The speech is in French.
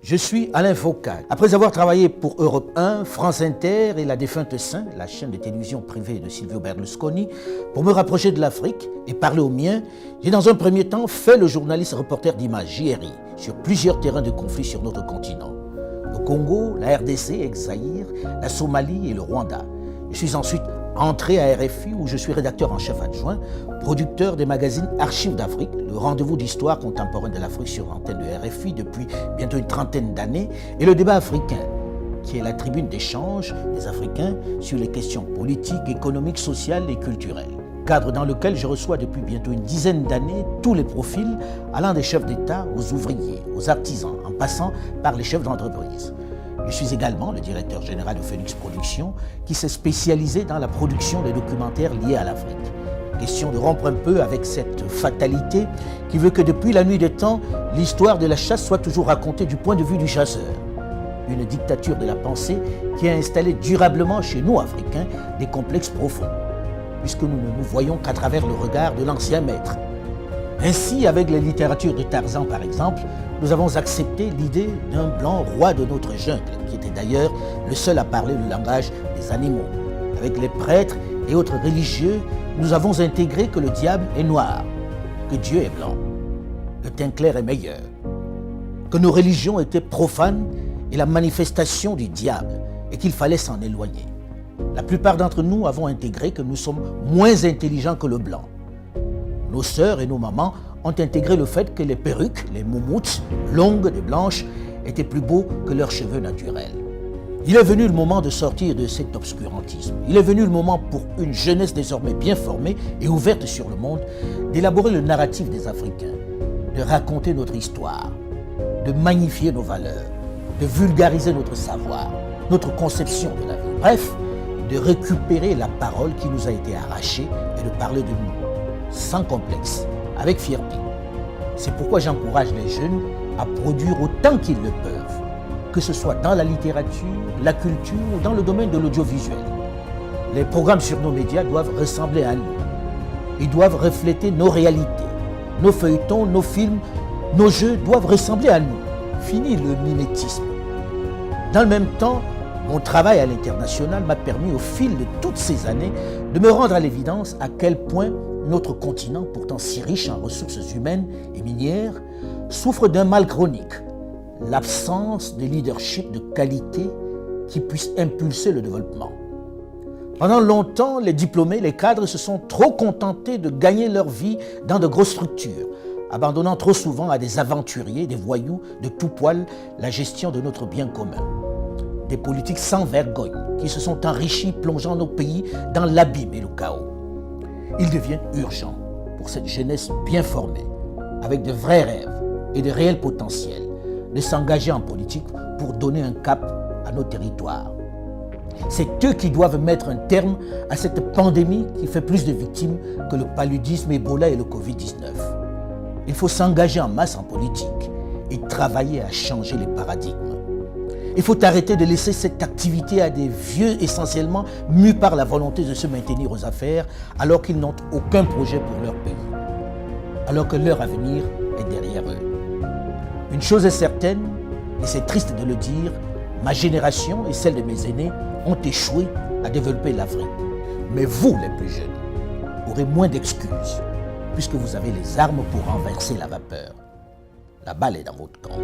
Je suis Alain Foucault. Après avoir travaillé pour Europe 1, France Inter et la défunte Saint, la chaîne de télévision privée de Silvio Berlusconi, pour me rapprocher de l'Afrique et parler aux miens, j'ai dans un premier temps fait le journaliste reporter d'Image JRI sur plusieurs terrains de conflit sur notre continent. Le Congo, la RDC, ex-Zaïre, la Somalie et le Rwanda. Je suis ensuite entré à RFI où je suis rédacteur en chef adjoint, producteur des magazines Archives d'Afrique, le rendez-vous d'histoire contemporaine de l'Afrique sur l'antenne de RFI depuis bientôt une trentaine d'années, et le débat africain, qui est la tribune d'échange des Africains sur les questions politiques, économiques, sociales et culturelles. Cadre dans lequel je reçois depuis bientôt une dizaine d'années tous les profils allant des chefs d'État aux ouvriers, aux artisans, en passant par les chefs d'entreprise. Je suis également le directeur général de Phoenix Productions qui s'est spécialisé dans la production de documentaires liés à l'Afrique. Question de rompre un peu avec cette fatalité qui veut que depuis la nuit des temps, l'histoire de la chasse soit toujours racontée du point de vue du chasseur. Une dictature de la pensée qui a installé durablement chez nous, Africains, des complexes profonds, puisque nous ne nous voyons qu'à travers le regard de l'ancien maître. Ainsi, avec la littérature de Tarzan par exemple, nous avons accepté l'idée d'un blanc roi de notre jungle, qui était d'ailleurs le seul à parler le langage des animaux. Avec les prêtres et autres religieux, nous avons intégré que le diable est noir, que Dieu est blanc, le teint clair est meilleur, que nos religions étaient profanes et la manifestation du diable, et qu'il fallait s'en éloigner. La plupart d'entre nous avons intégré que nous sommes moins intelligents que le blanc. Nos sœurs et nos mamans ont intégré le fait que les perruques, les moumoutes, longues et blanches, étaient plus beaux que leurs cheveux naturels. Il est venu le moment de sortir de cet obscurantisme. Il est venu le moment pour une jeunesse désormais bien formée et ouverte sur le monde, d'élaborer le narratif des Africains, de raconter notre histoire, de magnifier nos valeurs, de vulgariser notre savoir, notre conception de la vie. Bref, de récupérer la parole qui nous a été arrachée et de parler de nous, sans complexe, avec fierté. C'est pourquoi j'encourage les jeunes à produire autant qu'ils le peuvent, que ce soit dans la littérature, la culture ou dans le domaine de l'audiovisuel. Les programmes sur nos médias doivent ressembler à nous. Ils doivent refléter nos réalités. Nos feuilletons, nos films, nos jeux doivent ressembler à nous. Fini le mimétisme. Dans le même temps, mon travail à l'international m'a permis au fil de toutes ces années de me rendre à l'évidence à quel point notre continent, pourtant si riche en ressources humaines et minières, souffre d'un mal chronique, l'absence de leadership de qualité qui puisse impulser le développement. Pendant longtemps, les diplômés, les cadres se sont trop contentés de gagner leur vie dans de grosses structures, abandonnant trop souvent à des aventuriers, des voyous de tout poil la gestion de notre bien commun. Des politiques sans vergogne qui se sont enrichis, plongeant nos pays dans l'abîme et le chaos. Il devient urgent pour cette jeunesse bien formée, avec de vrais rêves et de réels potentiels, de s'engager en politique pour donner un cap à nos territoires. C'est eux qui doivent mettre un terme à cette pandémie qui fait plus de victimes que le paludisme, Ebola et le Covid-19. Il faut s'engager en masse en politique et travailler à changer les paradigmes. Il faut arrêter de laisser cette activité à des vieux essentiellement mus par la volonté de se maintenir aux affaires alors qu'ils n'ont aucun projet pour leur pays, alors que leur avenir est derrière eux. Une chose est certaine, et c'est triste de le dire, ma génération et celle de mes aînés ont échoué à développer l'Afrique. Mais vous, les plus jeunes, aurez moins d'excuses puisque vous avez les armes pour renverser la vapeur. La balle est dans votre camp.